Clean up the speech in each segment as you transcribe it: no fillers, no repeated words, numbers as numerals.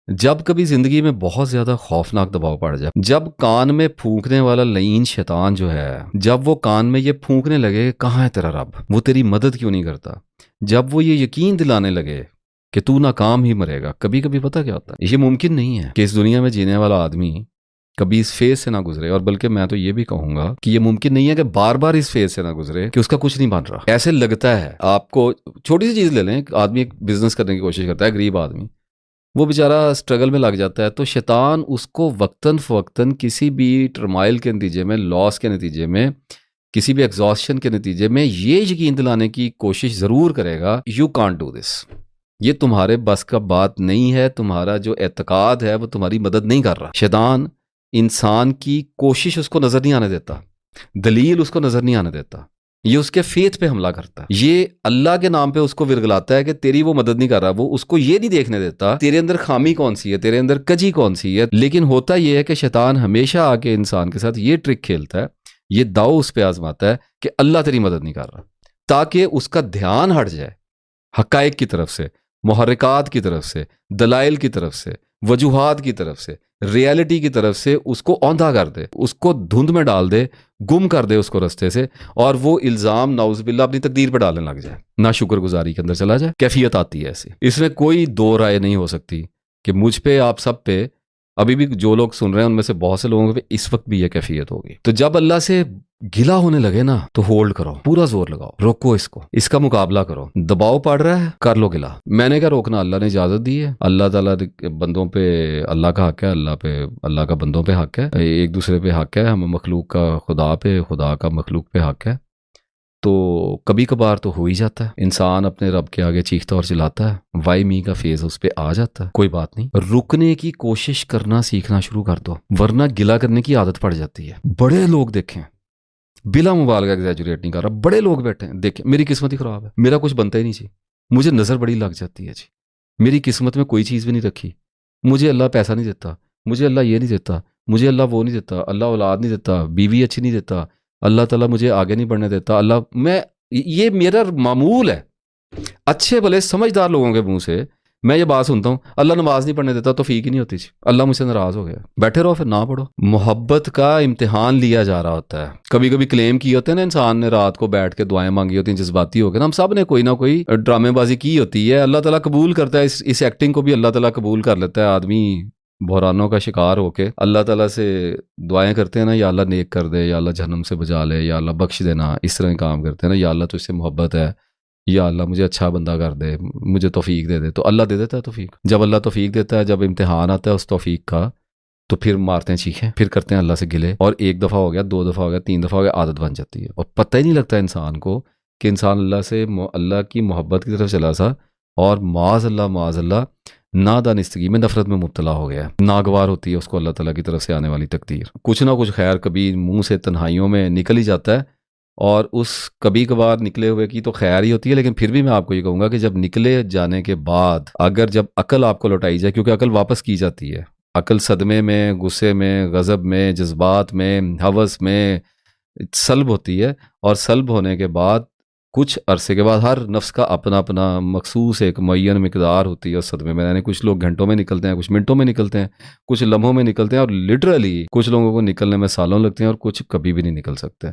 جب کبھی زندگی میں بہت زیادہ خوفناک دباؤ پڑ جائے، جب کان میں پھونکنے والا لعین شیطان جو ہے، جب وہ کان میں یہ پھونکنے لگے کہاں ہے تیرا رب، وہ تیری مدد کیوں نہیں کرتا، جب وہ یہ یقین دلانے لگے کہ تو ناکام ہی مرے گا، کبھی کبھی پتہ کیا ہوتا ہے، یہ ممکن نہیں ہے کہ اس دنیا میں جینے والا آدمی کبھی اس فیز سے نہ گزرے، اور بلکہ میں تو یہ بھی کہوں گا کہ یہ ممکن نہیں ہے کہ بار بار اس فیز سے نہ گزرے کہ اس کا کچھ نہیں بن رہا۔ ایسے لگتا ہے آپ کو، چھوٹی سی چیز لے لیں، آدمی ایک بزنس کرنے کی کوشش کرتا ہے، غریب آدمی، وہ بیچارہ اسٹرگل میں لگ جاتا ہے، تو شیطان اس کو وقتاً فوقتاً کسی بھی ٹرمائل کے نتیجے میں، لاس کے نتیجے میں، کسی بھی ایگزاسشن کے نتیجے میں یہ یقین دلانے کی کوشش ضرور کرے گا، یو کانٹ ڈو دس، یہ تمہارے بس کا بات نہیں ہے، تمہارا جو اعتقاد ہے وہ تمہاری مدد نہیں کر رہا۔ شیطان انسان کی کوشش اس کو نظر نہیں آنے دیتا، دلیل اس کو نظر نہیں آنے دیتا، یہ اس کے فیتھ پہ حملہ کرتا ہے، یہ اللہ کے نام پہ اس کو ورگلاتا ہے کہ تیری وہ مدد نہیں کر رہا، وہ اس کو یہ نہیں دیکھنے دیتا تیرے اندر خامی کون سی ہے، تیرے اندر کجی کون سی ہے۔ لیکن ہوتا یہ ہے کہ شیطان ہمیشہ آ کے انسان کے ساتھ یہ ٹرک کھیلتا ہے، یہ داؤ اس پہ آزماتا ہے کہ اللہ تیری مدد نہیں کر رہا، تاکہ اس کا دھیان ہٹ جائے حقائق کی طرف سے، محرکات کی طرف سے، دلائل کی طرف سے، وجوہات کی طرف سے، ریالٹی کی طرف سے، اس کو اوندھا کر دے، اس کو دھند میں ڈال دے، گم کر دے اس کو رستے سے، اور وہ الزام نعوذ باللہ اپنی تقدیر پہ ڈالنے لگ جائے، نہ شکر گزاری کے اندر چلا جائے۔ کیفیت آتی ہے ایسی، اس میں کوئی دو رائے نہیں ہو سکتی کہ مجھ پہ، آپ سب پہ، ابھی بھی جو لوگ سن رہے ہیں ان میں سے بہت سے لوگوں پہ اس وقت بھی یہ کیفیت ہوگی۔ تو جب اللہ سے گلا ہونے لگے نا، تو ہولڈ کرو، پورا زور لگاؤ، روکو اس کو، اس کا مقابلہ کرو، دباؤ پڑ رہا ہے کر لو گلا، میں نے کیا روکنا، اللہ نے اجازت دی ہے، اللہ تعالیٰ بندوں پہ، اللہ کا حق ہے، اللہ کا بندوں پہ حق ہے، ایک دوسرے پہ حق ہے، ہم مخلوق کا خدا پہ، خدا کا مخلوق پہ حق ہے۔ تو کبھی کبھار تو ہو ہی جاتا ہے، انسان اپنے رب کے آگے چیختا اور چلاتا ہے، وائی می کا فیز اس پہ آ جاتا ہے، کوئی بات نہیں، رکنے کی کوشش کرنا سیکھنا شروع کر دو، ورنہ گلا کرنے کی عادت پڑ جاتی ہے۔ بڑے لوگ دیکھیں، بلا مبالغہ ایگزیجوریٹ نہیں کر رہا، بڑے لوگ بیٹھے ہیں، دیکھیں میری قسمت ہی خراب ہے، میرا کچھ بنتا ہی نہیں جی، مجھے نظر بڑی لگ جاتی ہے جی، میری قسمت میں کوئی چیز بھی نہیں رکھی، مجھے اللہ پیسہ نہیں دیتا، مجھے اللہ یہ نہیں دیتا، مجھے اللہ وہ نہیں دیتا، اللہ اولاد نہیں دیتا، بیوی اچھی نہیں دیتا، اللہ تعالیٰ مجھے آگے نہیں بڑھنے دیتا، یہ میرا معمول ہے۔ اچھے بھلے سمجھدار لوگوں کے منہ سے میں یہ بات سنتا ہوں، اللہ نماز نہیں پڑھنے دیتا، توفیق ہی نہیں ہوتی، اللہ مجھ سے ناراض ہو گیا، بیٹھے رہو پھر نہ پڑھو۔ محبت کا امتحان لیا جا رہا ہوتا ہے، کبھی کبھی کلیم کیے ہوتے ہیں نا انسان نے، رات کو بیٹھ کے دعائیں مانگی ہوتی ہیں، جذباتی ہو کے نا، ہم سب نے کوئی نہ کوئی ڈرامے بازی کی ہوتی ہے، اللہ تعالیٰ قبول کرتا ہے، اس ایکٹنگ کو بھی اللہ تعالیٰ قبول کر لیتا ہے۔ آدمی بحرانوں کا شکار ہو کے اللہ تعالیٰ سے دعائیں کرتے ہیں نا، یا اللہ نیک کر دے، یا اللہ جہنم سے بچا لے، یا اللہ بخش دینا، اس طرح کام کرتے ہیں نا، یا اللہ تجھ سے محبت ہے، یا اللہ مجھے اچھا بندہ کر دے، مجھے توفیق دے دے، تو اللہ دے دیتا ہے توفیق۔ جب اللہ توفیق دیتا ہے، جب امتحان آتا ہے اس توفیق کا، تو پھر مارتے ہیں چیخیں، پھر کرتے ہیں اللہ سے گلے، اور ایک دفعہ ہو گیا، دو دفعہ ہو گیا، تین دفعہ ہو گیا، عادت بن جاتی ہے، اور پتہ ہی نہیں لگتا انسان کو کہ انسان اللہ کی محبت کی طرف چلا سا، اور معاذ اللہ نادانستگی میں، نفرت میں مبتلا ہو گیا، ناگوار ہوتی ہے اس کو اللہ تعالیٰ کی طرف سے آنے والی تقدیر۔ کچھ نہ کچھ خیر کبھی منہ سے تنہائیوں میں نکل ہی جاتا ہے، اور اس کبھی کبھار نکلے ہوئے کی تو خیر ہی ہوتی ہے، لیکن پھر بھی میں آپ کو یہ کہوں گا کہ جب نکلے جانے کے بعد، اگر جب عقل آپ کو لوٹائی جائے، کیونکہ عقل واپس کی جاتی ہے، عقل صدمے میں، غصے میں، غضب میں، جذبات میں، ہوس میں سلب ہوتی ہے، اور سلب ہونے کے بعد کچھ عرصے کے بعد ہر نفس کا اپنا اپنا مخصوص ایک معین مقدار ہوتی ہے اس صدمے میں، یعنی کچھ لوگ گھنٹوں میں نکلتے ہیں، کچھ منٹوں میں نکلتے ہیں، کچھ لمحوں میں نکلتے ہیں، اور لٹرلی کچھ لوگوں کو نکلنے میں سالوں لگتے ہیں، اور کچھ کبھی بھی نہیں نکل سکتے۔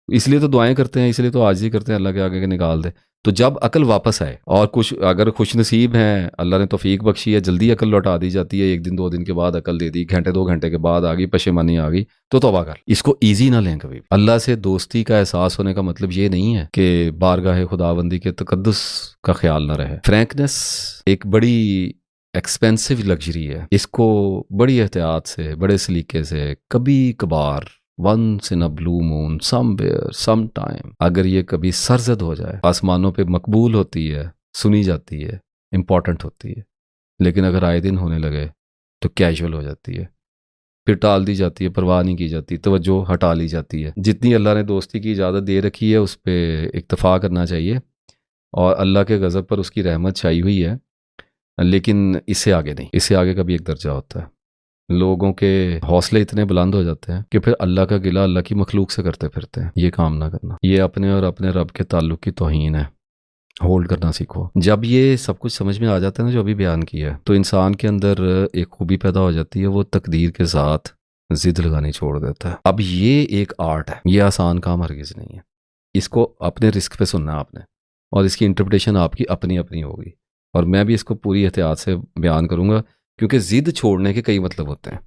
اس لیے تو دعائیں کرتے ہیں، اس لیے تو عاجزی کرتے ہیں اللہ کے آگے کہ نکال دے۔ تو جب عقل واپس آئے، اور کچھ اگر خوش نصیب ہیں، اللہ نے توفیق بخشی ہے، جلدی عقل لوٹا دی جاتی ہے، ایک دن دو دن کے بعد عقل دے دی، گھنٹے دو گھنٹے کے بعد آ گئی، پشیمانی آ گئی، تو توبہ کر۔ اس کو ایزی نہ لیں کبھی۔ اللہ سے دوستی کا احساس ہونے کا مطلب یہ نہیں ہے کہ بارگاہ خداوندی کے تقدس کا خیال نہ رہے۔ فرینکنس ایک بڑی ایکسپینسو لگژری ہے، اس کو بڑی احتیاط سے، بڑے سلیقے سے، کبھی کبھار، once in a blue moon, somewhere, sometime، اگر یہ کبھی سرزد ہو جائے، آسمانوں پہ مقبول ہوتی ہے، سنی جاتی ہے، امپورٹنٹ ہوتی ہے، لیکن اگر آئے دن ہونے لگے تو کیجول ہو جاتی ہے، پھر ٹال دی جاتی ہے، پرواہ نہیں کی جاتی، توجہ ہٹا لی جاتی ہے۔ جتنی اللہ نے دوستی کی اجازت دے رکھی ہے اس پہ اکتفا کرنا چاہیے، اور اللہ کے غضب پر اس کی رحمت چھائی ہوئی ہے، لیکن اس سے آگے نہیں، اس سے آگے کا بھی ایک درجہ ہوتا ہے۔ لوگوں کے حوصلے اتنے بلند ہو جاتے ہیں کہ پھر اللہ کا گلہ اللہ کی مخلوق سے کرتے پھرتے ہیں، یہ کام نہ کرنا، یہ اپنے اور اپنے رب کے تعلق کی توہین ہے۔ ہولڈ کرنا سیکھو. جب یہ سب کچھ سمجھ میں آ جاتا ہے نا جو ابھی بیان کیا ہے، تو انسان کے اندر ایک خوبی پیدا ہو جاتی ہے، وہ تقدیر کے ساتھ ضد لگانی چھوڑ دیتا ہے. اب یہ ایک آرٹ ہے، یہ آسان کام ہرگز نہیں ہے. اس کو اپنے رسک پہ سننا آپ نے، اور اس کی انٹرپریٹیشن آپ کی اپنی اپنی ہوگی. اور میں بھی اس کو پوری احتیاط سے بیان کروں گا، کیونکہ ضد چھوڑنے کے کئی مطلب ہوتے ہیں.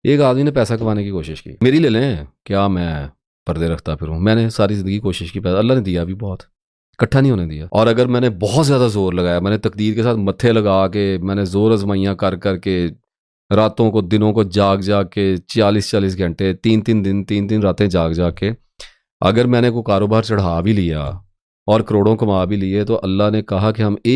ایک آدمی نے پیسہ کمانے کی کوشش کی، میری لے لیں کیا میں پردے رکھتا پھروں، میں نے ساری زندگی کوشش کی، پیسہ اللہ نے دیا بھی بہت، اکٹھا نہیں ہونے دیا. اور اگر میں نے بہت زیادہ زور لگایا، میں نے تقدیر کے ساتھ متھے لگا کے، میں نے زور آزمائیاں کر کر کے، راتوں کو دنوں کو جاگ جاگ کے، 40 گھنٹے، 3 دن 3 راتیں جاگ جاگ کے اگر میں نے کوئی کاروبار چڑھا بھی لیا اور کروڑوں کما بھی لیے، تو اللہ نے کہا کہ ہم ایک